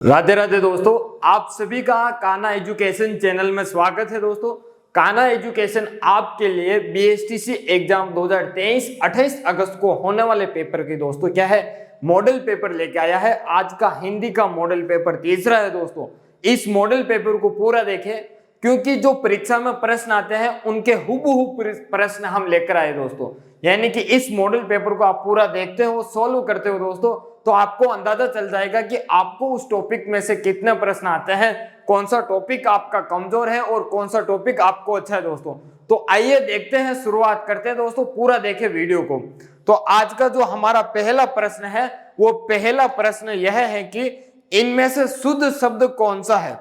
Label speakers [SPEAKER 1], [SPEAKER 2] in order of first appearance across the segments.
[SPEAKER 1] राधे राधे दोस्तों, आप सभी का कान्हा एजुकेशन चैनल में स्वागत है। दोस्तों, कान्हा एजुकेशन आपके लिए बीएसटीसी एग्जाम 2023 28 अगस्त को होने वाले पेपर की दोस्तों क्या है मॉडल पेपर लेके आया है। आज का हिंदी का मॉडल पेपर तीसरा है। दोस्तों, इस मॉडल पेपर को पूरा देखें क्योंकि जो परीक्षा में प्रश्न आते हैं उनके हुबहू प्रश्न हम लेकर आए दोस्तों। यानी कि इस मॉडल पेपर को आप पूरा देखते हो, सोल्व करते हो दोस्तों, तो आपको अंदाजा चल जाएगा कि आपको उस टॉपिक में से कितने प्रश्न आते हैं, कौन सा टॉपिक आपका कमजोर है और कौन सा टॉपिक आपको अच्छा है दोस्तों। तो आइए देखते हैं, शुरुआत करते हैं दोस्तों। पूरा देखें वीडियो को। तो आज का जो हमारा पहला प्रश्न है, वो पहला प्रश्न यह है कि इनमें से शुद्ध शब्द कौन सा है।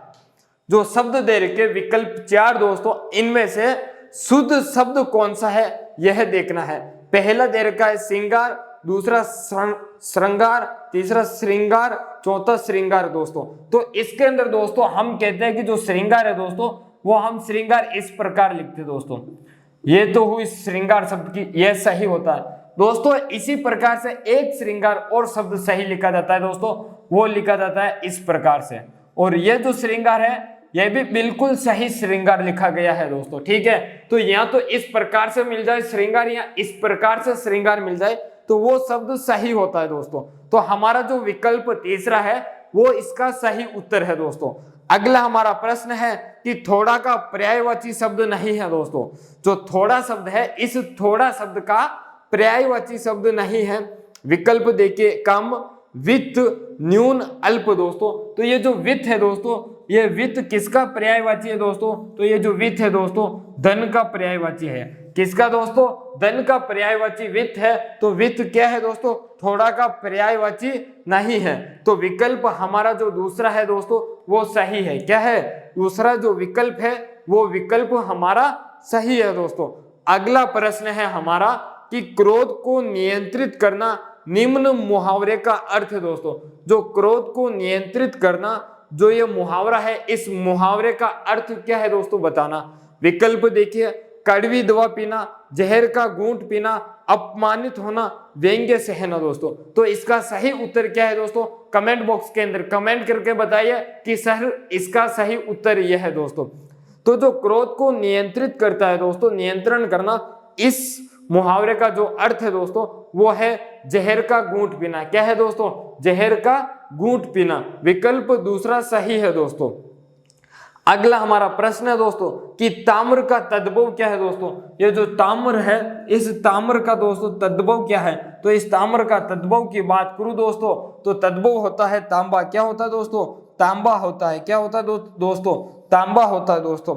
[SPEAKER 1] जो शब्द दे रखे विकल्प 4 दोस्तों, इनमें से शुद्ध शब्द कौन सा है यह देखना है। पहला दे रखा है श्रृंगार, दूसरा श्रृंगार, तीसरा श्रृंगार, चौथा श्रृंगार दोस्तों। तो इसके अंदर दोस्तों हम कहते हैं कि जो श्रृंगार है दोस्तों, वो हम श्रृंगार इस प्रकार लिखते हैं दोस्तों। ये तो हुई श्रृंगार शब्द की, यह सही होता है दोस्तों। इसी प्रकार से एक श्रृंगार और शब्द सही लिखा जाता है दोस्तों, वो लिखा जाता है इस प्रकार से। और यह जो श्रृंगार है यह भी बिल्कुल सही श्रृंगार लिखा गया है दोस्तों। ठीक है, तो यहाँ तो इस प्रकार से मिल जाए श्रृंगार या इस प्रकार से श्रृंगार मिल जाए तो वो शब्द सही होता है दोस्तों। तो हमारा जो विकल्प तीसरा है वो इसका सही उत्तर है दोस्तों। अगला हमारा प्रश्न है कि थोड़ा का पर्यायवाची शब्द नहीं है दोस्तों। जो थोड़ा शब्द है, इस थोड़ा शब्द का पर्यायवाची शब्द नहीं है। विकल्प देखिए, कम, वित्त, न्यून, अल्प दोस्तों। तो ये जो वित्त है दोस्तों, ये वित्त किसका पर्यायवाची है दोस्तों? तो ये जो वित्त है दोस्तों, धन का पर्यायवाची है। किसका दोस्तों? धन का पर्यायवाची वित्त है। तो वित्त क्या है दोस्तों? थोड़ा का पर्यायवाची नहीं है। तो विकल्प हमारा जो दूसरा है दोस्तों वो सही है। क्या है? दूसरा जो विकल्प है वो विकल्प हमारा सही है दोस्तों। अगला प्रश्न है हमारा कि क्रोध को नियंत्रित करना निम्न मुहावरे का अर्थ है दोस्तों। जो क्रोध को नियंत्रित करना, जो ये मुहावरा है, इस मुहावरे का अर्थ क्या है दोस्तों बताना। विकल्प देखिए, कड़वी दवा पीना, जहर का घूंट पीना, अपमानित होना, व्यंग्य सहना दोस्तों। तो इसका सही उत्तर क्या है दोस्तों? कमेंट बॉक्स के अंदर कमेंट करके बताइए कि सर इसका सही उत्तर यह है दोस्तों। तो जो क्रोध को नियंत्रित करता है दोस्तों, नियंत्रण करना, इस मुहावरे का जो अर्थ है दोस्तों वो है जहर का घूंट पीना। क्या है दोस्तों? जहर का घूंट पीना। विकल्प दूसरा सही है दोस्तों। अगला हमारा प्रश्न है दोस्तों कि ताम्र का तद्भव क्या है दोस्तों। ये जो ताम्र है, इस ताम्र का दोस्तों तद्भव क्या है? तो इस ताम्र का तद्भव की बात करूं दोस्तों तो तद्भव होता है तांबा। क्या होता है दोस्तों? तांबा होता है। क्या होता है दोस्तों? तांबा होता है दोस्तों।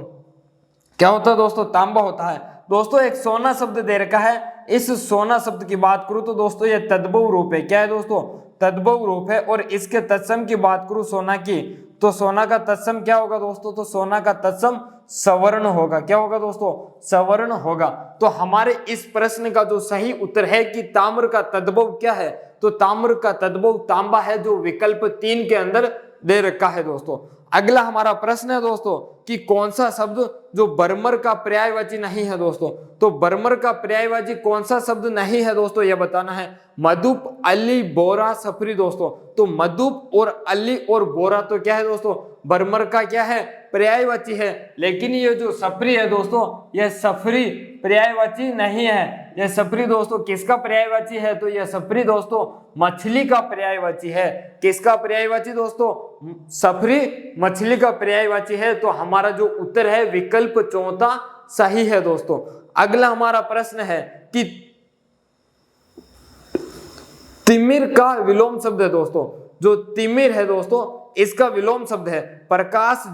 [SPEAKER 1] क्या होता है दोस्तों? तांबा होता है दोस्तों। एक सोना शब्द दे रखा है, इस सोना शब्द की बात करूं तो दोस्तों ये तद्भव रूप है। क्या है दोस्तों? तद्भव रूप है। और इसके तत्सम की बात करूं सोना की, तो सोना का तत्सम क्या होगा दोस्तों? तो सोना का तत्सम सवर्ण होगा। क्या होगा दोस्तों? सवर्ण होगा। तो हमारे इस प्रश्न का जो सही उत्तर है कि ताम्र का तद्भव क्या है, तो ताम्र का तद्भव तांबा है, जो विकल्प 3 के अंदर दे रखा है दोस्तों। अगला हमारा प्रश्न है दोस्तों कि कौन सा शब्द जो बर्मर का पर्यायवाची नहीं है दोस्तों। तो बर्मर का पर्यायवाची कौन सा शब्द नहीं है दोस्तों, यह बताना है। मधुप, अली, बोरा, सफरी दोस्तों। तो मधुप और अली और बोरा तो क्या है दोस्तों? बर्मर का क्या है? पर्यायवाची है। लेकिन ये जो सफरी है दोस्तों, यह सफरी पर्यायवाची नहीं है। यह सफरी दोस्तों किसका पर्यायवाची है? तो यह सफरी दोस्तों मछली का पर्यायवाची है। किसका पर्यायवाची दोस्तों? सफरी मछली का पर्यायवाची है। तो हमारा जो उत्तर है विकल्प चौथा सही है दोस्तों। अगला हमारा प्रश्न है कि तिमिर का विलोम शब्द है दोस्तों। जो तिमिर है दोस्तों, इसका विलोम शब्द है प्रकाश,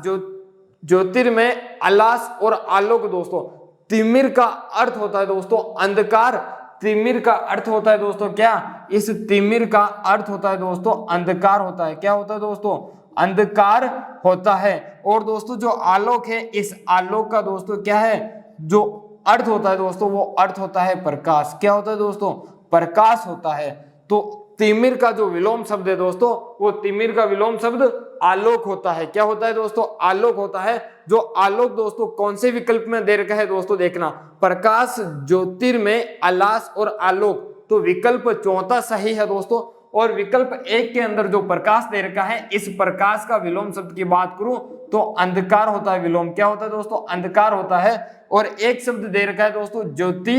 [SPEAKER 1] ज्योतिर्मय, आलास और आलोक दोस्तों। तिमिर का अर्थ होता है दोस्तों अंधकार। तिमिर का अर्थ होता है दोस्तों क्या? इस तिमिर का अर्थ होता है दोस्तों अंधकार होता है। क्या होता है दोस्तों? अंधकार होता है। और दोस्तों जो आलोक है, इस आलोक का दोस्तों क्या है? जो अर्थ होता है दोस्तों वो अर्थ होता है प्रकाश। क्या होता है दोस्तों? प्रकाश होता है। तो तिमिर का जो विलोम शब्द है दोस्तों, वो तिमिर का विलोम शब्द आलोक होता है। क्या होता है दोस्तों? आलोक होता है। जो आलोक दोस्तों कौन से विकल्प में दे रखा है दोस्तों देखना, प्रकाश, ज्योतिर्मय, आलास और आलोक। तो विकल्प चौथा सही है दोस्तों। और विकल्प एक के अंदर जो प्रकाश दे रखा है, इस प्रकाश का विलोम शब्द की बात करूं तो अंधकार होता है। विलोम क्या होता है दोस्तों? अंधकार होता है। और एक शब्द दे रखा है दोस्तों ज्योति,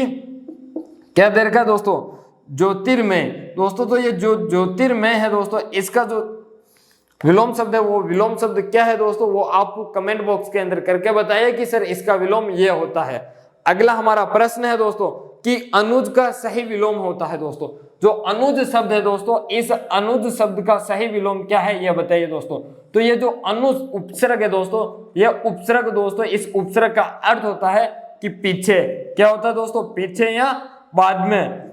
[SPEAKER 1] क्या दे रखा है दोस्तों? ज्योतिर्मय। दोस्तों तो ये जो ज्योतिर्मय है दोस्तों, इसका जो विलोम शब्द है वो विलोम शब्द क्या है दोस्तों? वो आप कमेंट बॉक्स के अंदर करके बताइए कि सर इसका विलोम ये होता है। अगला हमारा प्रश्न है दोस्तों कि अनुज का सही विलोम होता है दोस्तों। जो अनुज शब्द है दोस्तों, इस अनुज शब्द का सही विलोम क्या है ये बताइए दोस्तों। तो ये जो अनुज उपसर्ग है दोस्तों, ये उपसर्ग दोस्तों, इस उपसर्ग का अर्थ होता है कि पीछे। क्या होता है दोस्तों? पीछे या बाद में।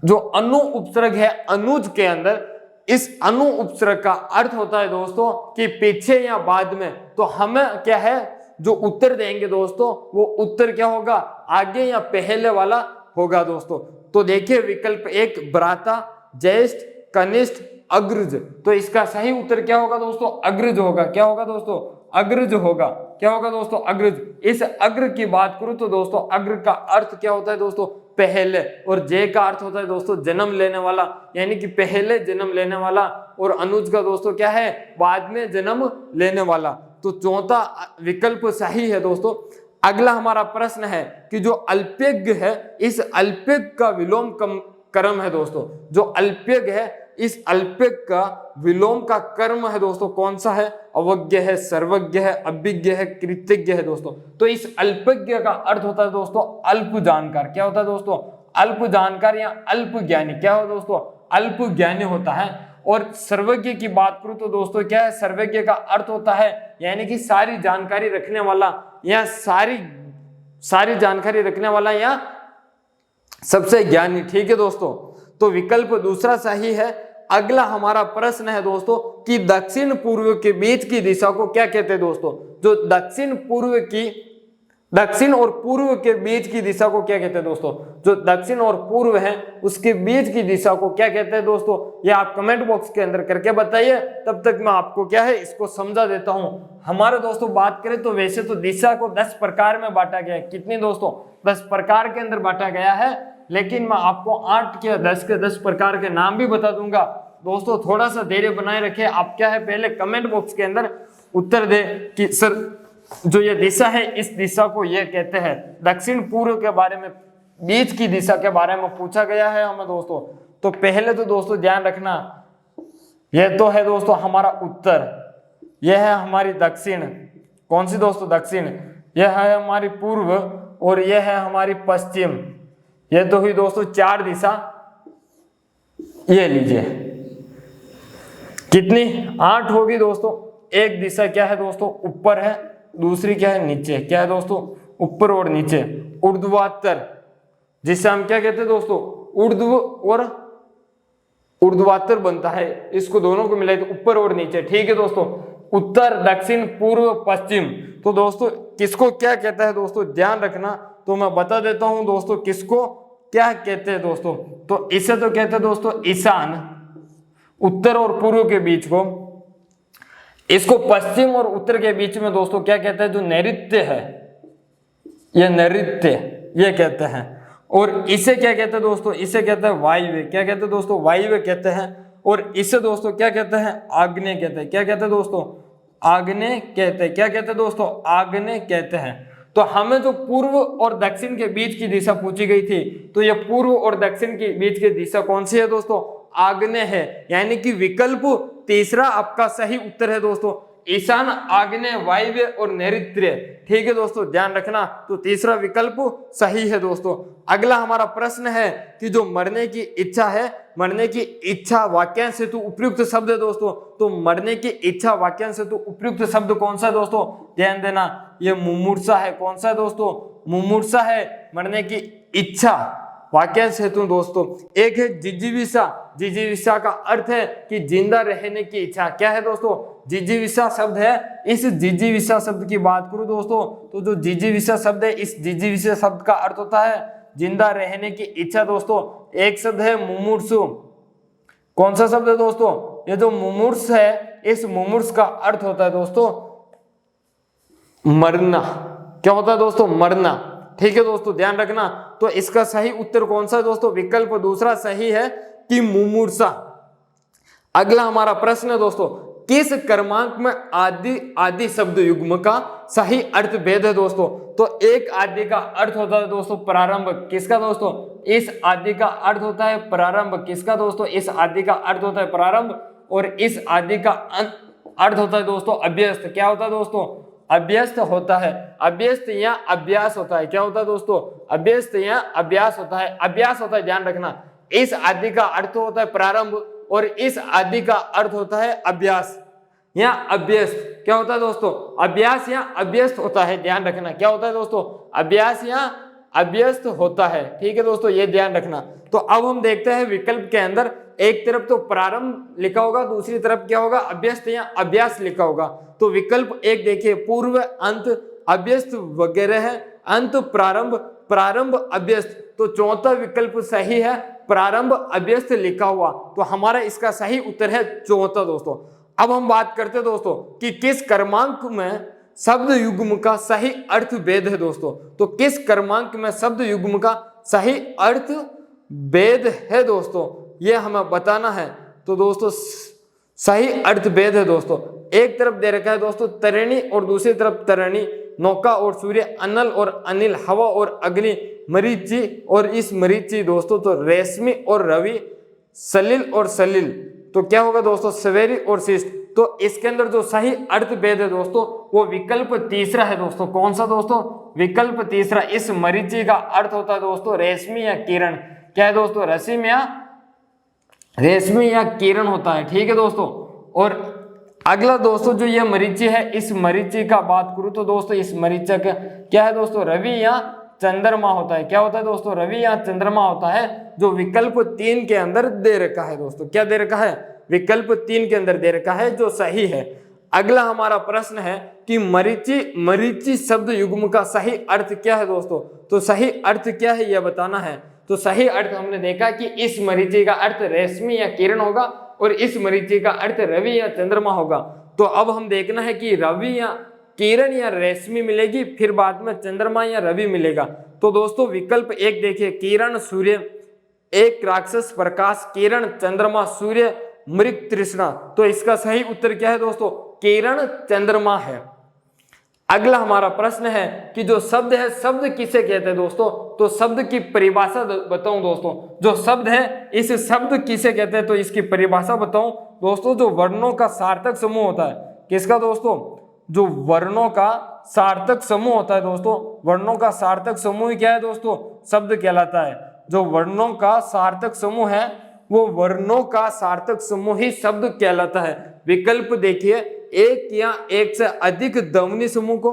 [SPEAKER 1] जो अनु उपसर्ग है अनुज के अंदर, इस अनु उपसर्ग का अर्थ होता है दोस्तों कि पीछे या बाद में। तो हमें क्या है जो उत्तर देंगे दोस्तों, वो उत्तर क्या होगा? आगे या पहले वाला होगा दोस्तों। तो देखिए विकल्प एक भ्राता, ज्येष्ठ, कनिष्ठ, अग्रज। तो इसका सही उत्तर क्या होगा दोस्तों? अग्रज होगा। क्या होगा दोस्तों? अग्रज होगा। क्या होगा दोस्तों? अग्रज। इस अग्र की बात करूं तो दोस्तों अग्र का अर्थ क्या होता है दोस्तों? पहले। और जय का अर्थ होता है दोस्तों जन्म लेने वाला, यानी कि पहले जन्म लेने वाला। और अनुज का दोस्तों क्या है? बाद में जन्म लेने वाला। तो चौथा विकल्प सही है दोस्तों। अगला हमारा प्रश्न है कि जो अल्पज्ञ है, इस अल्पज्ञ का विलोम कर्म है दोस्तों। जो अल्पज्ञ है, इस अल्पज्ञ का विलोम का कर्म है दोस्तों कौन सा है? अवज्ञ है, सर्वज्ञ है, अभिज्ञ है, कृतज्ञ है दोस्तों। तो इस अल्पज्ञ का अर्थ होता है दोस्तों अल्प जानकार। क्या होता है दोस्तों? अल्प जानकार या अल्प ज्ञानी। क्या हो दोस्तों? अल्प ज्ञानी होता है। और सर्वज्ञ की बात करूं तो दोस्तों क्या है? सर्वज्ञ का अर्थ होता है यानी कि सारी जानकारी रखने वाला, या सारी जानकारी रखने वाला, या सबसे ज्ञानी। ठीक है दोस्तों, तो विकल्प दूसरा सही है। अगला हमारा प्रश्न है दोस्तों कि दक्षिण पूर्व के बीच की दिशा को क्या कहते हैं दोस्तों? जो दक्षिण और पूर्व के बीच की दिशा को क्या कहते हैं दोस्तों? जो दक्षिण और पूर्व है उसके बीच की दिशा को क्या कहते हैं दोस्तों? ये आप कमेंट बॉक्स के अंदर करके बताइए। तब तक मैं आपको क्या है इसको समझा देता हूं। हमारे दोस्तों बात करें तो वैसे तो दिशा को 10 प्रकार में बांटा गया है। कितनी दोस्तों? 10 प्रकार के अंदर बांटा गया है। लेकिन मैं आपको 8 या 10 के 10 प्रकार के नाम भी बता दूंगा दोस्तों। थोड़ा सा धैर्य बनाए रखे। आप क्या है पहले कमेंट बॉक्स के अंदर उत्तर दे कि सर जो ये दिशा है इस दिशा को ये कहते हैं। दक्षिण पूर्व के बारे में, बीच की दिशा के बारे में पूछा गया है हमें दोस्तों। तो पहले तो दोस्तों ध्यान रखना, यह तो है दोस्तों हमारा उत्तर, यह है हमारी दक्षिण। कौन सी दोस्तों? दक्षिण। यह है हमारी पूर्व और यह है हमारी पश्चिम। यह तो हुई दोस्तों 4 दिशा। ये लीजिए कितनी? 8 होगी दोस्तों। एक दिशा क्या है दोस्तों? ऊपर है। दूसरी क्या है? नीचे। क्या है दोस्तों? ऊपर और नीचे। ऊर्ध्वाधर, जिसे हम क्या कहते हैं दोस्तों? ऊर्ध्व और ऊर्ध्वाधर बनता है। इसको दोनों को मिलाए तो ऊपर और नीचे। ठीक है दोस्तों, उत्तर, दक्षिण, पूर्व, पश्चिम। तो दोस्तों किसको क्या कहता है दोस्तों? ध्यान रखना। तो मैं बता देता हूं दोस्तों किसको क्या कहते हैं दोस्तों। तो इसे तो कहते हैं दोस्तों ईशान, उत्तर और पूर्व के बीच को। इसको पश्चिम और उत्तर के बीच में दोस्तों क्या कहते हैं? जो नैऋत्य है, यह नैऋत्य ये कहते हैं। और इसे क्या कहते हैं दोस्तों? इसे कहते हैं वायव्य। क्या कहते हैं दोस्तों? वायव्य कहते हैं। और इसे दोस्तों क्या कहते हैं? आग्नेय कहते हैं। क्या कहते हैं दोस्तों? आग्नेय कहते हैं। क्या कहते हैं दोस्तों? आग्नेय कहते हैं। तो हमें जो पूर्व और दक्षिण के बीच की दिशा पूछी गई थी, तो ये पूर्व और दक्षिण के बीच की दिशा कौन सी है दोस्तों? आग्नेय है। यानी कि विकल्प तीसरा आपका सही उत्तर है दोस्तों, ईशान, आग्नेय, वायव्य और नैऋत्य। ठीक है दोस्तों, ध्यान रखना। तो तीसरा विकल्प सही है दोस्तों। अगला हमारा प्रश्न है कि जो मरने की इच्छा है, मरने की इच्छा वाक्यांश हेतु उपयुक्त शब्द है दोस्तों। तो मरने की इच्छा वाक्यांश हेतु उपयुक्त शब्द कौन सा है दोस्तों? ध्यान देना, ये मुमूर्षा है। कौन सा है दोस्तों? मुमूर्षा है मरने की इच्छा वाक्यांश हेतु दोस्तों। एक है जिजीविषा। जिजीविषा का अर्थ है कि जिंदा रहने की इच्छा। क्या है दोस्तों? जिजीविषा शब्द है। इस जिजीविषा शब्द की बात करूं दोस्तों, तो जो जिजीविषा शब्द है, इस जिजीविषा शब्द का अर्थ होता है जिंदा रहने की इच्छा दोस्तों। एक शब्द है मुमूर्षु। कौन सा शब्द है दोस्तों? ये जो मुमूर्ष है, इस मुमूर्ष का अर्थ होता है दोस्तों मरना। क्या होता है दोस्तों? मरना। ठीक है दोस्तों, ध्यान रखना। तो इसका सही उत्तर कौन सा है दोस्तों? विकल्प दूसरा सही है कि मुमूर्षा। अगला हमारा प्रश्न है दोस्तों, किस क्रमांक में आदि आदि शब्द युग्म का सही अर्थ भेद है दोस्तों? तो एक आदि का अर्थ होता है दोस्तों प्रारंभ, किसका दोस्तों? इस आदि का अर्थ होता है प्रारंभ, किसका दोस्तों? इस आदि का अर्थ होता है प्रारंभ, और इस आदि का अर्थ होता है दोस्तों अभ्यस्त। क्या होता है दोस्तों? अभ्यस्त होता है। अभ्यस्त या अभ्यास होता है। क्या होता है दोस्तों? अभ्यस्त या अभ्यास होता है। अभ्यास होता है, ध्यान रखना। इस आदि का अर्थ होता है प्रारंभ और इस आदि का अर्थ होता है अभ्यास या अभ्यस्त। क्या होता है दोस्तों? अभ्यास या अभ्यस्त होता है, ध्यान रखना। क्या होता है दोस्तों? अभ्यास या अभ्यस्त होता है। ठीक है दोस्तों, ये ध्यान रखना। तो अब हम देखते हैं विकल्प के अंदर एक तरफ तो प्रारंभ लिखा होगा, दूसरी तरफ क्या होगा? अभ्यस्त या अभ्यास लिखा होगा। तो विकल्प एक देखिए, पूर्व अंत अभ्यस्त वगैरह है, अंत प्रारंभ, प्रारंभ अभ्यस्त। तो चौथा विकल्प सही है, प्रारंभ अभ्यस्त लिखा हुआ। तो हमारा इसका सही उत्तर है चौथा दोस्तों। अब हम बात करते हैं दोस्तों कि किस क्रमांक में शब्द युग्म का सही अर्थ भेद है दोस्तों। तो किस क्रमांक में शब्द युग्म का सही अर्थ भेद है दोस्तों, ये हमें बताना है। तो दोस्तों सही अर्थ भेद है दोस्तों, एक तरफ दे रखा है दोस्तों तरिणी और दूसरी तरफ तरिणी, नौका और सूर्य, अनल और अनिल, हवा और अग्नि, मरीचि और इस मरीचि दोस्तों, तो रेशमी और रवि, सलिल और सलिल। तो क्या होगा दोस्तों? सवेरी और शिष्ट। तो इसके अंदर जो सही अर्थ भेद है दोस्तों वो विकल्प तीसरा है दोस्तों। कौन सा दोस्तों? विकल्प तीसरा। इस मरीचि का अर्थ होता है दोस्तों रेशमी या किरण। क्या है दोस्तों? रेशमी या किरण होता है। ठीक है दोस्तों। और अगला दोस्तों जो ये मरीचि है, इस मरीचि का बात करूं तो दोस्तों इस मरीचि का क्या है दोस्तों? रवि या चंद्रमा होता है। क्या होता है दोस्तों? रवि या चंद्रमा होता है, जो विकल्प 3 के अंदर दे रखा है दोस्तों। क्या दे रखा है? विकल्प 3 के अंदर दे रखा है, जो सही है। अगला हमारा प्रश्न है कि मरीचि शब्द युग्म का सही अर्थ क्या है दोस्तों? तो सही अर्थ क्या है यह बताना है। तो सही अर्थ हमने देखा कि इस मरीचि का अर्थ रेशमी या किरण होगा और इस मरीचि का अर्थ रवि या चंद्रमा होगा। तो अब हम देखना है कि रवि या किरण या रेशमी मिलेगी, फिर बाद में चंद्रमा या रवि मिलेगा। तो दोस्तों विकल्प एक देखिए, किरण सूर्य, एक राक्षस प्रकाश, किरण चंद्रमा सूर्य, मृग तृष्णा। तो इसका सही उत्तर क्या है दोस्तों? किरण चंद्रमा है। अगला हमारा प्रश्न है कि जो शब्द है, शब्द किसे कहते हैं दोस्तों? तो शब्द की परिभाषा बताऊं दोस्तों। जो शब्द है इस शब्द किसे कहते हैं, तो इसकी परिभाषा बताऊं दोस्तों। जो वर्णों का सार्थक समूह होता है, किसका दोस्तों? जो वर्णों का सार्थक समूह होता है दोस्तों, वर्णों का सार्थक समूह क्या है दोस्तों? शब्द कहलाता है। जो वर्णों का सार्थक समूह है वो वर्णों का सार्थक समूह ही शब्द कहलाता है। विकल्प देखिए, एक या एक से अधिक ध्वनि समूह को,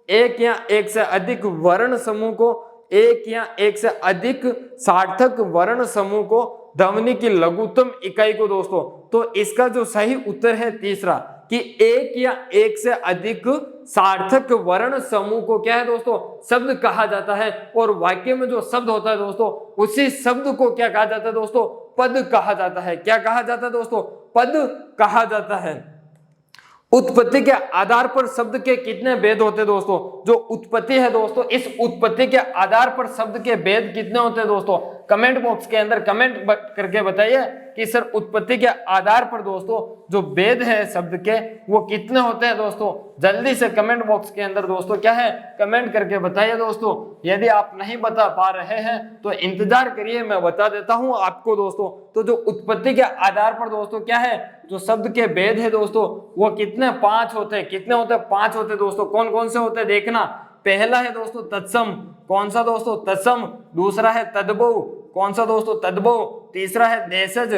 [SPEAKER 1] एक या एक से अधिक वर्ण समूह को, एक या एक से अधिक सार्थक वर्ण समूह को, ध्वनि की लघुत्तम इकाई को दोस्तों। तो इसका जो सही उत्तर है तीसरा, कि एक या एक से अधिक सार्थक वर्ण समूह को क्या है दोस्तों? शब्द कहा जाता है। और वाक्य में जो शब्द होता है दोस्तों, उसी शब्द को क्या कहा जाता है दोस्तों? पद कहा जाता है। क्या कहा जाता है दोस्तों? पद कहा जाता है। उत्पत्ति के आधार पर शब्द के कितने भेद होते हैं दोस्तों? जो उत्पत्ति है दोस्तों, इस उत्पत्ति के आधार पर शब्द के भेद कितने होते हैं दोस्तों? कमेंट बॉक्स के अंदर कमेंट करके बताइए कि सर उत्पत्ति के आधार पर दोस्तों जो भेद है शब्द के वो कितने होते हैं दोस्तों। जल्दी से कमेंट बॉक्स के अंदर दोस्तों क्या है, कमेंट करके बताइए दोस्तों। यदि आप नहीं बता पा रहे हैं तो इंतजार करिए, मैं बता देता हूं आपको दोस्तों। तो जो उत्पत्ति के आधार पर दोस्तों क्या है, जो शब्द के भेद है दोस्तों वो कितने? 5 होते हैं। कितने होते हैं? 5 होते हैं दोस्तों। कौन कौन से होते हैं देखना। पहला है दोस्तों तत्सम। कौन सा दोस्तों? तत्सम। दूसरा है तद्भव। कौन सा दोस्तों? तद्भव। तीसरा है देशज।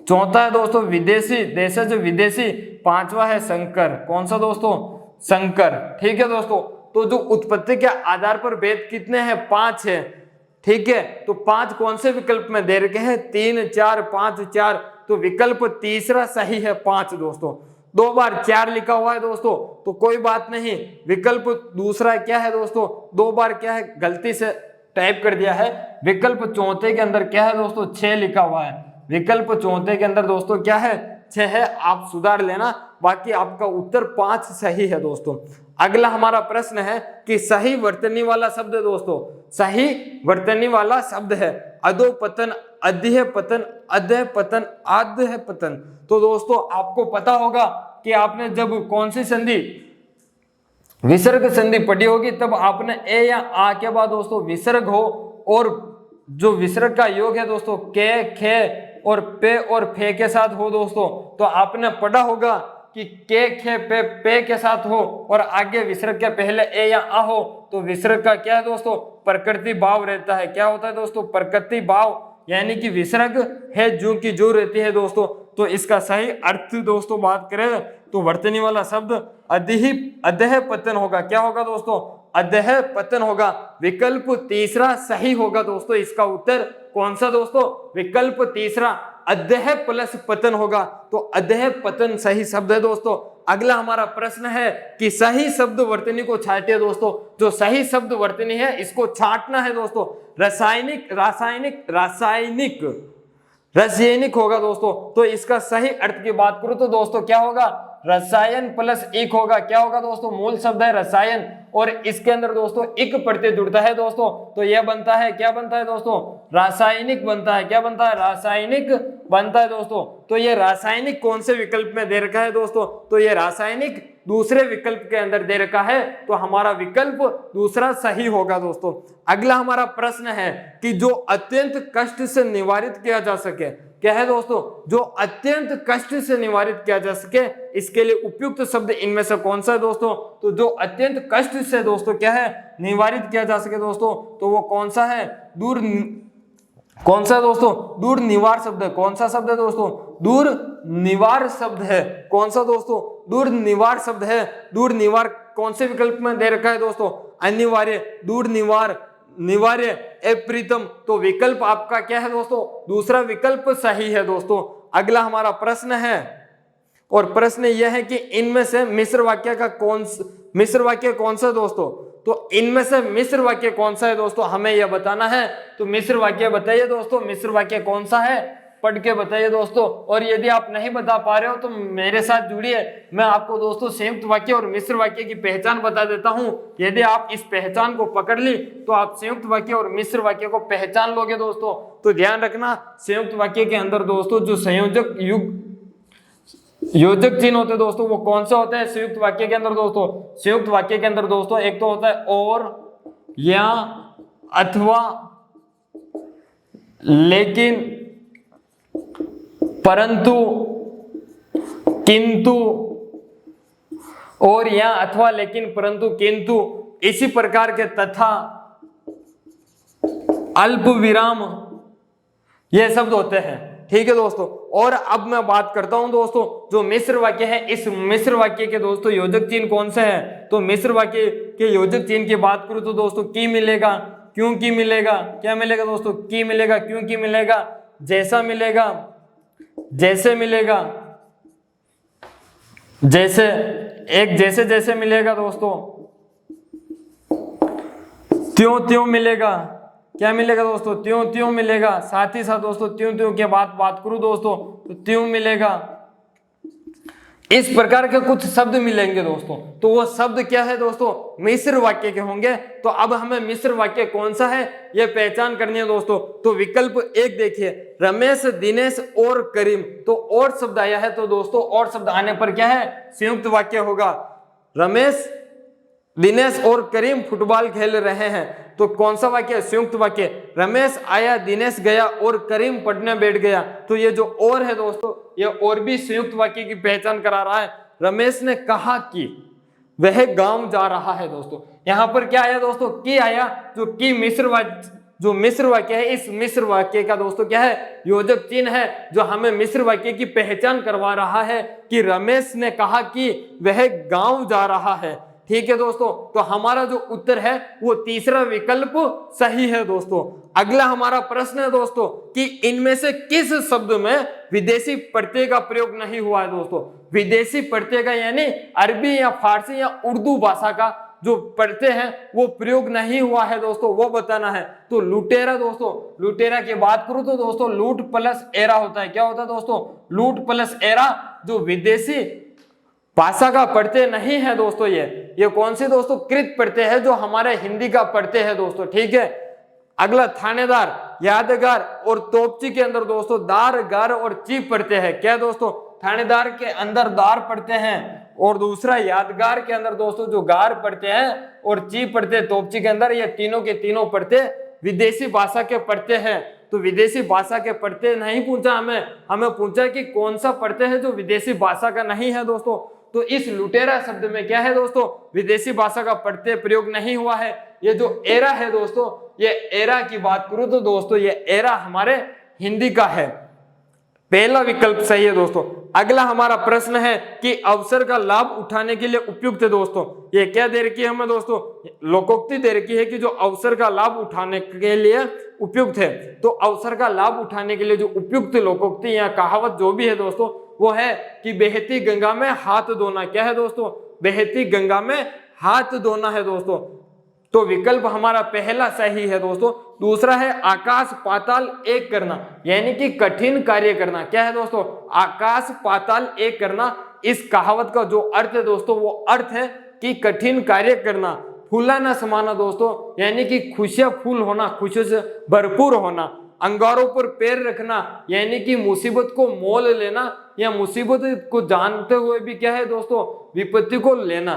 [SPEAKER 1] चौथा है दोस्तों विदेशी, देशज विदेशी। पांचवा है संकर। कौन सा दोस्तों? संकर। ठीक है दोस्तों। तो जो उत्पत्ति के आधार पर भेद कितने हैं? 5 है। ठीक है, तो 5 कौन से विकल्प में दे रखे हैं? 3, 4, 5, 4। तो विकल्प तीसरा सही है 5 दोस्तों। 2 बार 4 लिखा हुआ है दोस्तों, तो कोई बात नहीं। विकल्प दूसरा क्या है दोस्तों? 2 बार क्या है, गलती से टाइप कर दिया है। विकल्प चौथे के अंदर क्या है दोस्तों? 6 लिखा हुआ है। विकल्प चौथे के अंदर दोस्तों क्या है? 6 है। आप सुधार लेना, बाकी आपका उत्तर 5 सही है दोस्तों। अगला हमारा प्रश्न है कि सही वर्तनी वाला शब्द है दोस्तों, सही वर्तनी वाला शब्द है अधोपतन, अध्यय पतन, अध्यय पतन, आद्य पतन। तो दोस्तों आपको पता होगा कि आपने जब कौन सी संधि, विसर्ग संधि पढ़ी होगी, तब आपने ए या आ के बाद दोस्तों विसर्ग हो और जो विसर्ग का योग है दोस्तों के, खे और पे और फे के साथ हो दोस्तों, तो आपने पढ़ा होगा कि के, खे, पे के साथ हो और आगे विसर्ग के पहले ए या आ हो, तो विसर्ग का क्या है दोस्तों, प्रकृति भाव रहता है। क्या होता है दोस्तों, प्रकृति भाव, यानी कि विसर्ग है जो की जो रहती है दोस्तों। तो इसका सही अर्थ दोस्तों बात करें तो वर्तनी वाला शब्द अध्यय पतन होगा। क्या होगा दोस्तों, अध्यय पतन होगा। विकल्प तीसरा सही होगा दोस्तों। इसका उत्तर कौन सा दोस्तों, विकल्प तीसरा अध्यय प्लस पतन होगा। तो अध्यय पतन सही शब्द है दोस्तों। अगला हमारा प्रश्न है कि सही शब्द वर्तनी को छांटिए दोस्तों। जो सही शब्द वर्तनी है इसको छांटना है दोस्तों। रासायनिक, रासायनिक, रासायनिक, रासायनिक होगा दोस्तों। तो इसका सही अर्थ की बात करूं तो दोस्तों क्या होगा, रसायन प्लस इक होगा। क्या होगा दोस्तों, मूल शब्द है रसायन और इसके अंदर दोस्तों इक प्रत्यय जुड़ता है दोस्तों, तो यह बनता है, क्या बनता है दोस्तों, रासायनिक बनता है। क्या बनता है, रासायनिक बनता है दोस्तों। तो ये रासायनिक कौन से विकल्प में दे रखा है दोस्तों, तो ये रासायनिक दूसरे विकल्प के अंदर दे रखा है, तो हमारा विकल्प दूसरा सही होगा दोस्तों। अगला हमारा प्रश्न है कि जो अत्यंत कष्ट से निवारित किया जा सके, क्या है दोस्तों, जो अत्यंत कष्ट से निवारित किया जा सके, इसके लिए उपयुक्त शब्द इनमें से कौन सा है दोस्तों। तो जो अत्यंत कष्ट से दोस्तों क्या है, निवारित किया जा सके दोस्तों, तो वो कौन सा है, दूर, कौन सा है दोस्तों, दूर निवार शब्द है। कौन सा शब्द है दोस्तों, दूर निवार शब्द है। कौन सा दोस्तों, दूर निवार शब्द है। दूर निवार कौन से विकल्प में दे रखा है दोस्तों, अनिवार्य, दूर निवार, निवार्य, अप्रीतम। तो विकल्प आपका क्या है दोस्तों, दूसरा विकल्प सही है दोस्तों। अगला हमारा प्रश्न है और प्रश्न यह है कि इनमें से मिश्र वाक्य का मिश्र वाक्य कौन सा दोस्तों, तो इनमें से मिश्र वाक्य कौन सा है दोस्तों, हमें यह बताना है। तो मिश्र वाक्य बताइए दोस्तों, मिश्र वाक्य कौन सा है, पढ़ के बताइए दोस्तों। और यदि आप नहीं बता पा रहे हो तो मेरे साथ जुड़िए, मैं आपको दोस्तों संयुक्त वाक्य और मिश्र वाक्य की पहचान बता देता हूं। यदि आप इस पहचान को पकड़ ली तो आप संयुक्त वाक्य और मिश्र वाक्य को पहचान लोगे दोस्तों। तो ध्यान रखना, संयुक्त वाक्य के अंदर दोस्तों जो संयोजक योजक चिन्ह होते हैं दोस्तों, वो कौन सा होता है संयुक्त वाक्य के अंदर दोस्तों। संयुक्त वाक्य के अंदर दोस्तों एक तो होता है और, या, अथवा, लेकिन, परंतु, किंतु, और, या, अथवा, लेकिन, परंतु, किंतु, इसी प्रकार के तथा, अल्प विराम, ये शब्द होते हैं। ठीक है दोस्तों। और अब मैं बात करता हूं दोस्तों जो मिश्र वाक्य है, इस मिश्र वाक्य के दोस्तों योजक चिन्ह कौन से हैं। तो मिश्र वाक्य के योजक चिन्ह की बात करूं तो दोस्तों की मिलेगा, क्यों की मिलेगा, क्या मिलेगा दोस्तों, की मिलेगा, क्यों की मिलेगा, जैसा मिलेगा, जैसे मिलेगा, जैसे, एक जैसे जैसे मिलेगा दोस्तों, त्यों त्यों मिलेगा। क्या मिलेगा दोस्तों, त्यों त्यों मिलेगा। साथ ही साथ दोस्तों त्यों त्यों के बात करूं दोस्तों तो त्यों मिलेगा। इस प्रकार के कुछ शब्द मिलेंगे दोस्तों, तो वो शब्द क्या है दोस्तों, मिश्र वाक्य के होंगे। तो अब हमें मिश्र वाक्य कौन सा है ये पहचान करनी है दोस्तों। तो विकल्प एक देखिए, रमेश, दिनेश और करीम। तो और शब्द आया है, तो दोस्तों और शब्द आने पर क्या है, संयुक्त वाक्य होगा। रमेश, दिनेश और करीम फुटबॉल खेल रहे हैं, तो कौन सा वाक्य है, संयुक्त वाक्य। रमेश आया, दिनेश गया और करीम पढ़ने बैठ गया। तो ये जो और है दोस्तों, ये और भी संयुक्त वाक्य की पहचान करा रहा है। रमेश ने कहा कि वह गांव जा रहा है दोस्तों। यहां पर क्या आया दोस्तों, की आया, जो की मिश्र वाक्य, जो मिश्र वाक्य है, इस मिश्र वाक्य का दोस्तों क्या है, योजक चिन्ह है, जो हमें मिश्र वाक्य की पहचान करवा रहा है कि रमेश ने कहा कि वह गांव जा रहा है। ठीक है दोस्तों। तो हमारा जो उत्तर है वो तीसरा विकल्प सही है दोस्तों। अगला हमारा प्रश्न है दोस्तों कि इनमें से किस शब्द में विदेशी प्रत्यय का प्रयोग नहीं हुआ है दोस्तों। विदेशी प्रत्यय का यानी अरबी या फारसी या उर्दू भाषा का जो प्रत्यय है वो प्रयोग नहीं हुआ है दोस्तों, वो बताना है। तो लुटेरा दोस्तों, लुटेरा की बात करूं तो दोस्तों लूट प्लस एरा होता है। क्या होता है दोस्तों, लूट प्लस एरा, जो विदेशी भाषा का पढ़ते नहीं है दोस्तों। ये कौन से दोस्तों कृत पढ़ते हैं जो हमारे हिंदी का पढ़ते हैं दोस्तों, ठीक है। अगला थानेदार, यादगार और तोपची के अंदर दोस्तों दार, गार और चीप पढ़ते हैं। क्या दोस्तों, थानेदार के अंदर दार पढ़ते हैं और दूसरा यादगार के अंदर दोस्तों जो गार पढ़ते हैं और चीप पढ़ते हैं तोपची के अंदर। ये तीनों के तीनों पढ़ते विदेशी भाषा के पढ़ते हैं। तो विदेशी भाषा के पढ़ते नहीं पूछा हमें पूछा कि कौन सा पढ़ते हैं जो विदेशी भाषा का नहीं है दोस्तों। तो इस लुटेरा शब्द में क्या है दोस्तों, विदेशी भाषा का पढ़ते प्रयोग नहीं हुआ है। ये जो एरा है दोस्तों, ये एरा की बात करूं तो दोस्तों ये एरा हमारे हिंदी का है। पहला विकल्प सही है दोस्तों। अगला हमारा प्रश्न है कि अवसर का लाभ उठाने के लिए उपयुक्त है दोस्तों। ये क्या दे रखी है हमें दोस्तों, लोकोक्ति दे रखी है कि जो अवसर का लाभ उठाने के लिए उपयुक्त है। तो अवसर का लाभ उठाने के लिए जो उपयुक्त लोकोक्ति या कहावत जो भी है दोस्तों वो है कि बहती गंगा में हाथ धोना। क्या है दोस्तों, बहती गंगा में हाथ धोना है दोस्तों। तो विकल्प हमारा पहला सही है दोस्तों। दूसरा है आकाश पाताल एक करना, यानी कि कठिन कार्य करना। क्या है दोस्तों, आकाश पाताल एक करना। इस कहावत का जो अर्थ है दोस्तों वो अर्थ है कि कठिन कार्य करना। फूला न समाना दोस्तों, यानी कि खुशियां फूल होना, खुशियों से भरपूर होना। अंगारों पर पैर रखना, यानी कि मुसीबत को मोल लेना या मुसीबत को जानते हुए भी क्या है दोस्तों विपत्ति को लेना।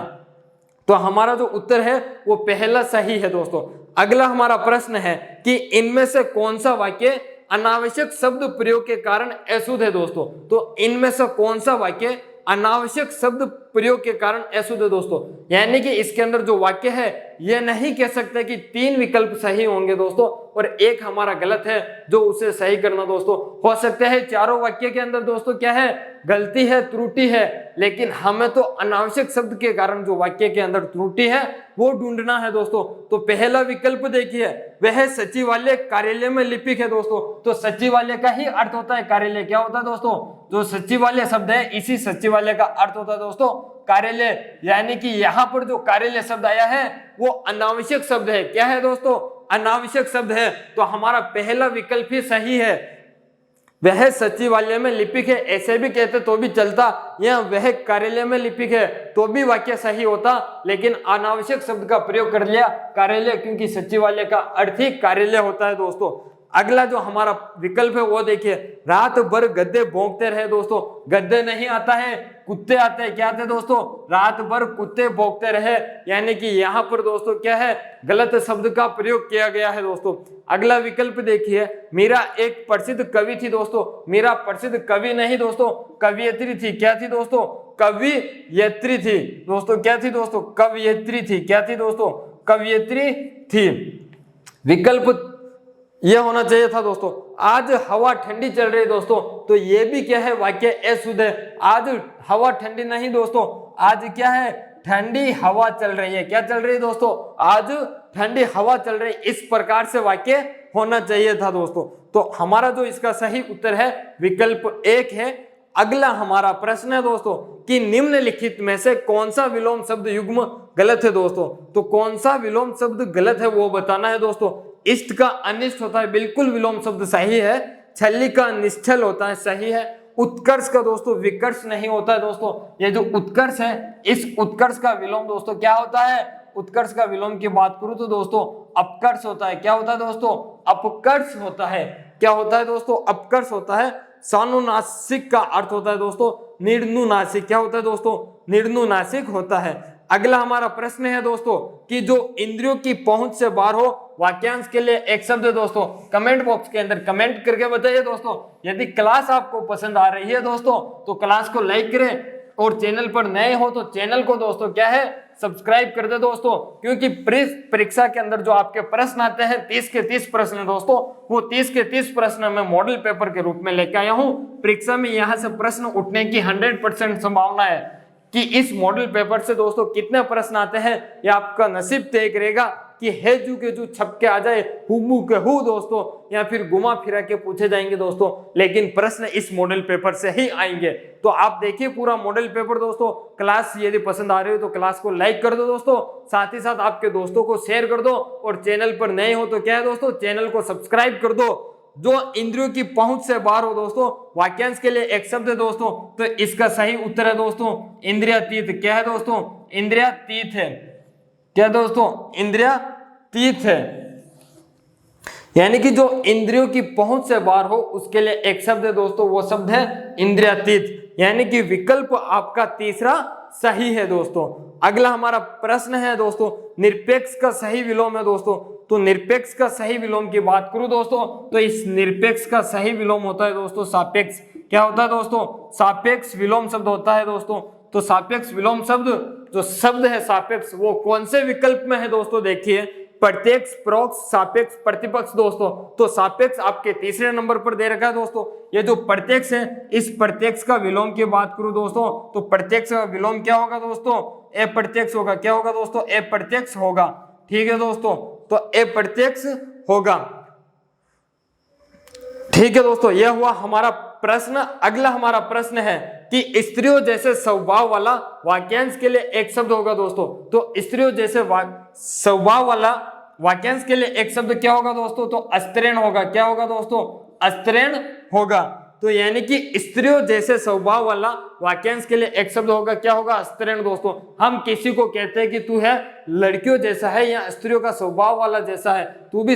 [SPEAKER 1] तो हमारा जो उत्तर है वो पहला सही है दोस्तों। अगला हमारा प्रश्न है कि इनमें से कौन सा वाक्य अनावश्यक शब्द प्रयोग के कारण अशुद्ध है दोस्तों। तो इनमें से कौन सा वाक्य अनावश्यक शब्द प्रयोग के कारण अशुद्ध है दोस्तों, यानी कि इसके अंदर जो वाक्य है यह नहीं कह सकते कि 3 विकल्प सही होंगे दोस्तों और एक हमारा गलत है जो उसे सही करना दोस्तों। हो सकता है चारों वाक्य के अंदर दोस्तों क्या है, गलती है, त्रुटि है, लेकिन हमें तो अनावश्यक शब्द के कारण जो वाक्य के अंदर त्रुटि है वो ढूंढना है दोस्तों। तो पहला विकल्प देखिए, वह सचिवालय कार्यालय में लिपिक है दोस्तों। तो सचिवालय का ही अर्थ होता है कार्यालय। क्या होता है दोस्तों, जो सचिवालय शब्द है इसी सचिवालय का अर्थ होता है दोस्तों कार्यालय, यानी कि यहाँ पर जो कार्यालय शब्द आया है वो अनावश्यक शब्द है। क्या है दोस्तों, अनावश्यक शब्द है। तो हमारा पहला विकल्प ही सही है, वह सचिवालय में लिपिक है ऐसे भी कहते तो भी चलता, या वह कार्यालय में लिपिक है तो भी वाक्य सही होता, लेकिन अनावश्यक शब्द का प्रयोग कर लिया कार्यालय, क्योंकि सचिवालय का अर्थ ही कार्यालय होता है दोस्तों। अगला जो हमारा विकल्प है वो देखिए, रात भर गद्दे भौंकते रहे दोस्तों। गद्दे नहीं आता है, कुत्ते आते हैं। क्या आते हैं दोस्तों, रात भर कुत्ते भौंकते रहे, यानी कि यहाँ पर दोस्तों क्या है, गलत शब्द का प्रयोग किया गया है दोस्तों। अगला विकल्प देखिए, मीरा एक प्रसिद्ध कवि थी दोस्तों। मीरा प्रसिद्ध कवि नहीं दोस्तों, कवियत्री थी। क्या थी दोस्तों, कवियत्री थी दोस्तों। क्या थी दोस्तों, कवियत्री थी। क्या थी दोस्तों, कवियत्री थी। विकल्प यह होना चाहिए था दोस्तों, आज हवा ठंडी चल रही है दोस्तों। तो ये भी क्या है, वाक्य अशुद्ध है। आज हवा ठंडी नहीं दोस्तों, आज क्या है, ठंडी हवा चल रही है। क्या चल रही है दोस्तों, आज ठंडी हवा चल रही है। इस प्रकार से वाक्य होना चाहिए था दोस्तों। तो हमारा जो इसका सही उत्तर है विकल्प 1 है। अगला हमारा प्रश्न है दोस्तों कि निम्नलिखित में से कौन सा विलोम शब्द युग्म गलत है दोस्तों। तो कौन सा विलोम शब्द गलत है वो बताना है दोस्तों। इष्ट का अनिष्ट होता है, बिल्कुल विलोम शब्द सही है। छली का निश्चल होता है, सही है। उत्कर्ष का दोस्तों विकर्ष नहीं होता है दोस्तों। ये जो उत्कर्ष है, इस उत्कर्ष का विलोम दोस्तों क्या होता है, उत्कर्ष का विलोम की बात करूं तो दोस्तों अपकर्ष होता है। क्या होता है दोस्तों, अपकर्ष होता है। क्या होता है दोस्तों, अपकर्ष होता है। सानुनासिक का अर्थ होता है दोस्तों निर्नुनासिक। क्या होता है दोस्तों, निर्नुनासिक होता है। अगला हमारा प्रश्न है दोस्तों कि जो इंद्रियों की पहुंच से बाहर हो, वाक्यांश के लिए एक शब्द है दोस्तों। कमेंट बॉक्स के अंदर कमेंट करके बताइए दोस्तों। यदि क्लास आपको पसंद आ रही है दोस्तों तो क्लास को लाइक करें, और चैनल पर नए हो तो चैनल को दोस्तों क्या है, सब्सक्राइब कर दे दोस्तों। क्योंकि परीक्षा के अंदर जो आपके प्रश्न आते हैं 30 के 30 प्रश्न दोस्तों, वो 30 के 30 प्रश्न मैं मॉडल पेपर के रूप में लेके आया हूँ। परीक्षा में यहाँ से प्रश्न उठने की 100% संभावना है कि इस मॉडल पेपर से दोस्तों कितने प्रश्न आते हैं ये आपका नसीब तय करेगा कि हेजू के जू छप के आ जाए हुमू के हु दोस्तों, या फिर घुमा फिरा के पूछे जाएंगे दोस्तों, लेकिन प्रश्न इस मॉडल पेपर से ही आएंगे। तो आप देखिए पूरा मॉडल पेपर दोस्तों। क्लास यदि पसंद आ रही हो तो क्लास को लाइक कर दो दोस्तों, साथ ही साथ आपके दोस्तों को शेयर कर दो, और चैनल पर नए हो तो क्या है दोस्तों, चैनल को सब्सक्राइब कर दो। जो इंद्रियों की पहुंच से बाहर हो दोस्तों, वाक्यांश के लिए एक शब्द है दोस्तों, तो इसका सही उत्तर है दोस्तों इंद्रियातीत। क्या है दोस्तों? इंद्रियातीत है। क्या दोस्तों? इंद्रियातीत है, यानी कि जो इंद्रियों की पहुंच से बाहर हो उसके लिए एक शब्द है दोस्तों, वो शब्द है इंद्रियातीत, यानी कि विकल्प आपका तीसरा सही है दोस्तों। अगला हमारा प्रश्न है दोस्तों, निरपेक्ष का सही विलोम है दोस्तों। तो निरपेक्ष का सही विलोम की बात करूं दोस्तों, तो इस निरपेक्ष का सही विलोम होता है दोस्तों सापेक्ष। क्या होता है दोस्तों? सापेक्ष विलोम शब्द होता है दोस्तों। तो सापेक्ष विलोम शब्द, जो शब्द है सापेक्ष, वो कौन से विकल्प में है दोस्तों? देखिए, प्रत्यक्ष, परोक्ष, सापेक्ष, प्रतिपक्ष दोस्तों। तो सापेक्ष आपके तीसरे नंबर पर दे रखा है दोस्तों। ये जो प्रत्यक्ष है, इस प्रत्यक्ष का विलोम की बात करूं दोस्तों, तो प्रत्यक्ष का विलोम क्या होगा दोस्तों? अप्रत्यक्ष होगा। क्या होगा दोस्तों? अप्रत्यक्ष होगा। ठीक है दोस्तों, तो अप्रत्यक्ष होगा। ठीक है दोस्तों, यह हुआ हमारा प्रश्न। अगला हमारा प्रश्न है कि स्त्रियों जैसे स्वभाव वाला वाक्यांश के लिए एक शब्द होगा दोस्तों। तो स्त्रियों जैसे स्वभाव वाला वाक्यांश के लिए एक शब्द क्या होगा दोस्तों? तो अस्त्रीण होगा। क्या होगा दोस्तों? अस्त्रीण होगा। तो यानी कि स्त्रियों जैसे स्वभाव वाला वाक्यांश के लिए एक शब्द होगा। क्या होगा? अस्त्रीण दोस्तों। हम किसी को कहते हैं कि तू है लड़कियों जैसा है या स्त्रियों का स्वभाव वाला जैसा है, तू भी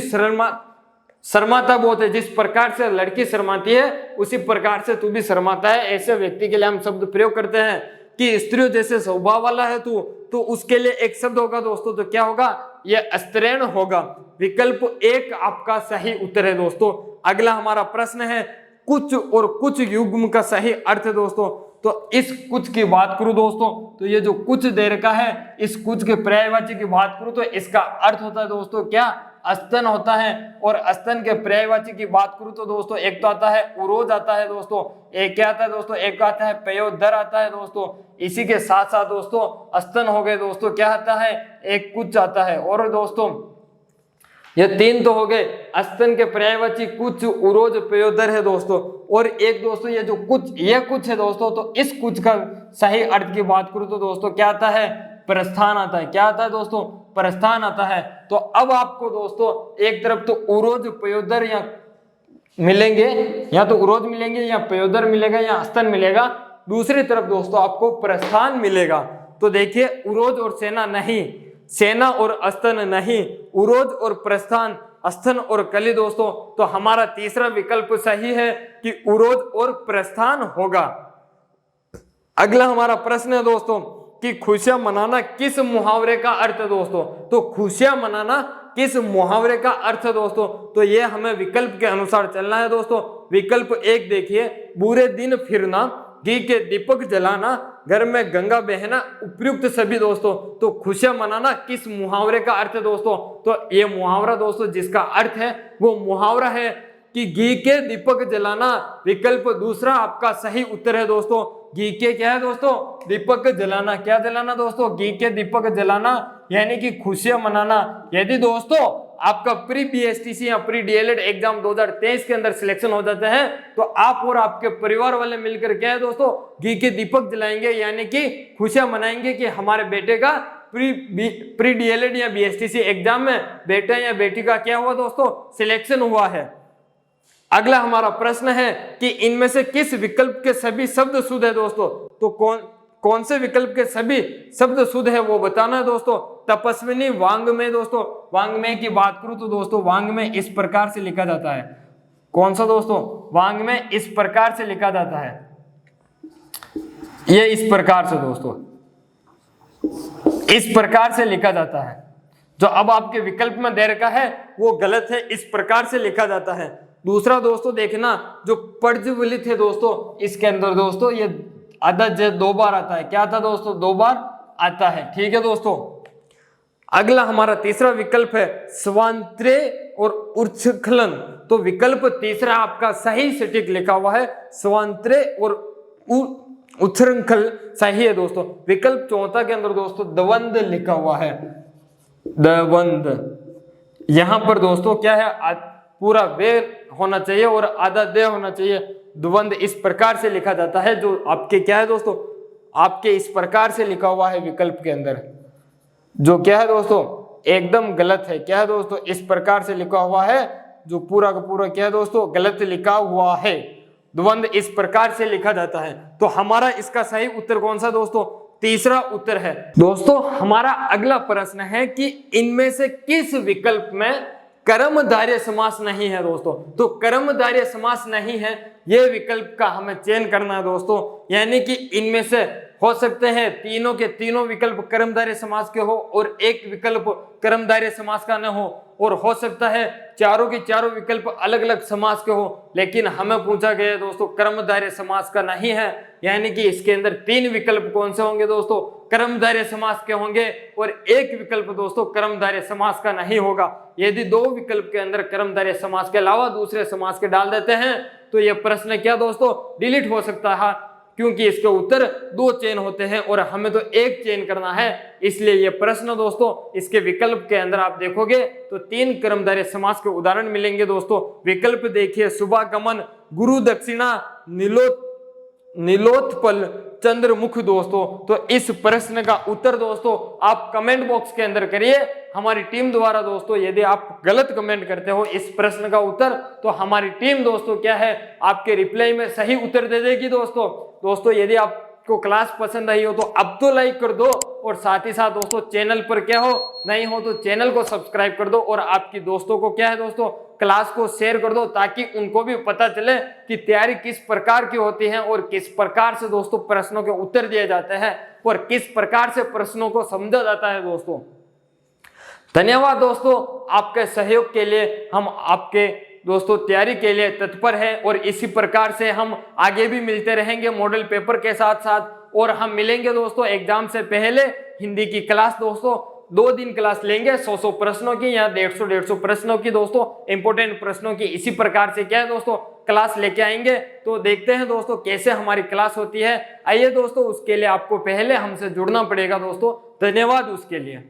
[SPEAKER 1] शर्माता बहुत है। जिस प्रकार से लड़की शर्माती है उसी प्रकार से तू भी शर्माता है। ऐसे व्यक्ति के लिए हम शब्द प्रयोग करते हैं कि स्त्रियों जैसे स्वभाव वाला है तू, तो उसके लिए एक शब्द होगा दोस्तों। तो क्या होगा? यह अस्त्रीण होगा। विकल्प एक आपका सही उत्तर है दोस्तों। अगला हमारा प्रश्न है, कुछ और कुछ युग्म का सही अर्थ है दोस्तों। तो इस कुछ की बात करूं दोस्तों, तो ये जो कुछ दे रखा है, इस कुछ के पर्यायवाची की बात करूं तो इसका अर्थ होता है दोस्तों क्या? अस्तन होता है। और अस्तन के पर्यायवाची की बात करूं तो दोस्तों, एक तो आता है उरोज आता है दोस्तों, एक क्या आता है दोस्तों? एक आता है पयोदर आता है दोस्तों। इसी के साथ साथ दोस्तों अस्तन हो गए दोस्तों, क्या आता है? एक कुछ आता है। और दोस्तों ये तीन तो हो गए अस्तन के पर्यायवाची, कुछ, उरोज, पयोदर है दोस्तों। और एक दोस्तों ये जो कुछ, ये कुछ है दोस्तों, तो इस कुछ का सही अर्थ की बात करूं तो दोस्तों क्या आता है? प्रस्थान आता है। क्या आता है दोस्तों? प्रस्थान आता है। तो अब आपको दोस्तों एक तरफ तो उरोज, पयोदर या मिलेंगे, या तो उरोज मिलेंगे या पयोदर मिलेगा या अस्तन मिलेगा। दूसरी तरफ दोस्तों आपको प्रस्थान मिलेगा। तो देखिए, उरोज और सेना नहीं, सेना और अस्तन नहीं, उरोज और प्रस्थान, अस्तन और कली दोस्तों। तो हमारा तीसरा विकल्प सही है कि उरोज और प्रस्थान होगा। अगला हमारा प्रश्न है दोस्तों कि खुशियां मनाना किस मुहावरे का अर्थ है दोस्तों। तो खुशियां मनाना किस मुहावरे का अर्थ है दोस्तों, तो ये हमें विकल्प के अनुसार चलना है दोस्तों। विकल्प एक देखिए, बुरे दिन फिरना, घी के दीपक जलाना, घर में गंगा बहना, उपयुक्त सभी दोस्तों। तो खुशियां मनाना किस मुहावरे का अर्थ है दोस्तों, तो ये मुहावरा दोस्तों जिसका अर्थ है वो मुहावरा है कि घी के दीपक जलाना। विकल्प दूसरा आपका सही उत्तर है दोस्तों। घी के क्या है दोस्तों? दीपक जलाना। क्या जलाना दोस्तों? घी के दीपक जलाना, यानी कि खुशियां मनाना। यदि दोस्तों आपका प्री बीएसटीसी या प्री डीएलएड एग्जाम 2023 के अंदर सिलेक्शन हो जाते हैं, तो आप और आपके परिवार वाले मिलकर क्या है दोस्तों? घी के दीपक जलाएंगे, यानी कि खुशियां मनाएंगे कि हमारे बेटे का प्री डीएलएड या बीएसटीसी एग्जाम में बेटा या बेटी का क्या हुआ दोस्तों? सिलेक्शन हुआ है। अगला हमारा प्रश्न है कि इनमें से किस विकल्प के सभी शब्द शुद्ध है दोस्तों। तो कौन से विकल्प के सभी शब्द शुद्ध है वो बताना है दोस्तों। तपस्विनी वांग्मय दोस्तों, वांग्मय की बात करूं तो दोस्तों वांग्मय इस प्रकार से लिखा जाता है। कौन सा दोस्तों? वांग्मय इस प्रकार से लिखा जाता है, ये इस प्रकार से दोस्तों, इस प्रकार से लिखा जाता है। जो अब आपके विकल्प में दे रखा है वो गलत है, इस प्रकार से लिखा जाता है। दूसरा दोस्तों देखना, जो प्रज्वलित है दोस्तों, इसके अंदर दोस्तों ये अदज 2 बार आता है। क्या आता दोस्तों? 2 बार आता है। ठीक है दोस्तों, अगला हमारा तीसरा विकल्प है स्वांतरे और उच्छृंखलन। तो विकल्प तीसरा आपका सही सटीक लिखा हुआ है, स्वांतरे और उच्छृंखल सही है दोस्तों। विकल्प चौथा के अंदर दोस्तों द्वंद लिखा हुआ है, द्वंद। यहां पर दोस्तों क्या है? पूरा वे होना चाहिए और आधा दे होना चाहिए। द्वंद इस प्रकार से लिखा जाता है, जो आपके क्या है दोस्तों? आपके इस प्रकार से लिखा हुआ है विकल्प के अंदर, जो क्या है दोस्तों? एकदम गलत है। क्या है दोस्तों? इस प्रकार से लिखा हुआ है जो पूरा का पूरा क्या है दोस्तों गलत लिखा हुआ है। द्वंद इस प्रकार से लिखा जाता है। तो हमारा इसका सही उत्तर कौन सा दोस्तों, तीसरा उत्तर है। दोस्तों हमारा अगला प्रश्न है कि इनमें से किस विकल्प में कर्मधारय समास नहीं है दोस्तों। तो कर्मधारय समास नहीं है, यह विकल्प का हमें चयन करना है दोस्तों। यानी कि इनमें से हो सकते हैं तीनों के तीनों विकल्प कर्मधारय समास के हो और एक विकल्प कर्मधारय समास का न हो, और हो सकता है चारों के चारों विकल्प अलग अलग समास के हो, लेकिन हमें पूछा गया दोस्तों कर्मधारय समास का नहीं है। यानी कि इसके अंदर तीन विकल्प कौन से होंगे दोस्तों, कर्मधारय समास के होंगे, और एक विकल्प दोस्तों कर्मधारय समास का नहीं होगा। यदि दो विकल्प के अंदर कर्मधारय समास के अलावा दूसरे समास के डाल देते हैं तो यह प्रश्न क्या दोस्तों डिलीट हो सकता है, क्योंकि इसके उत्तर दो चयन होते हैं और हमें तो एक चयन करना है। इसलिए यह प्रश्न दोस्तों इसके विकल्प के अंदर आप देखोगे तो तीन कर्मधारय समास के उदाहरण मिलेंगे दोस्तों। विकल्प देखिए, शुभागमन, गुरु दक्षिणा, नीलोत्पल, चंद्रमुख दोस्तों। तो इस प्रश्न का उत्तर दोस्तों आप कमेंट बॉक्स के अंदर करिए हमारी टीम द्वारा दोस्तों। यदि आप गलत कमेंट करते हो इस प्रश्न का उत्तर, तो हमारी टीम दोस्तों क्या है आपके रिप्लाई में सही उत्तर दे देगी दोस्तों यदि आपको क्लास पसंद आई हो तो अब तो लाइक कर दो, और साथ ही साथ दोस्तों चैनल पर क्या हो नहीं हो तो चैनल को सब्सक्राइब कर दो, और आपकी दोस्तों को क्या है दोस्तों क्लास को शेयर कर दो, ताकि उनको भी पता चले कि तैयारी किस प्रकार की होती है और किस प्रकार से दोस्तों प्रश्नों के उत्तर दिए जाते हैं और किस प्रकार से प्रश्नों को समझा जाता है दोस्तों। धन्यवाद दोस्तों, आपके सहयोग के लिए हम आपके दोस्तों तैयारी के लिए तत्पर है, और इसी प्रकार से हम आगे भी मिलते रहेंगे मॉडल पेपर के साथ साथ। और हम मिलेंगे दोस्तों एग्जाम से पहले हिंदी की क्लास दोस्तों 2 दिन क्लास लेंगे 100 प्रश्नों की या 150 प्रश्नों की दोस्तों, इंपोर्टेंट प्रश्नों की। इसी प्रकार से क्या है दोस्तों क्लास लेके आएंगे। तो देखते हैं दोस्तों कैसे हमारी क्लास होती है। आइए दोस्तों, उसके लिए आपको पहले हमसे जुड़ना पड़ेगा दोस्तों। धन्यवाद उसके लिए।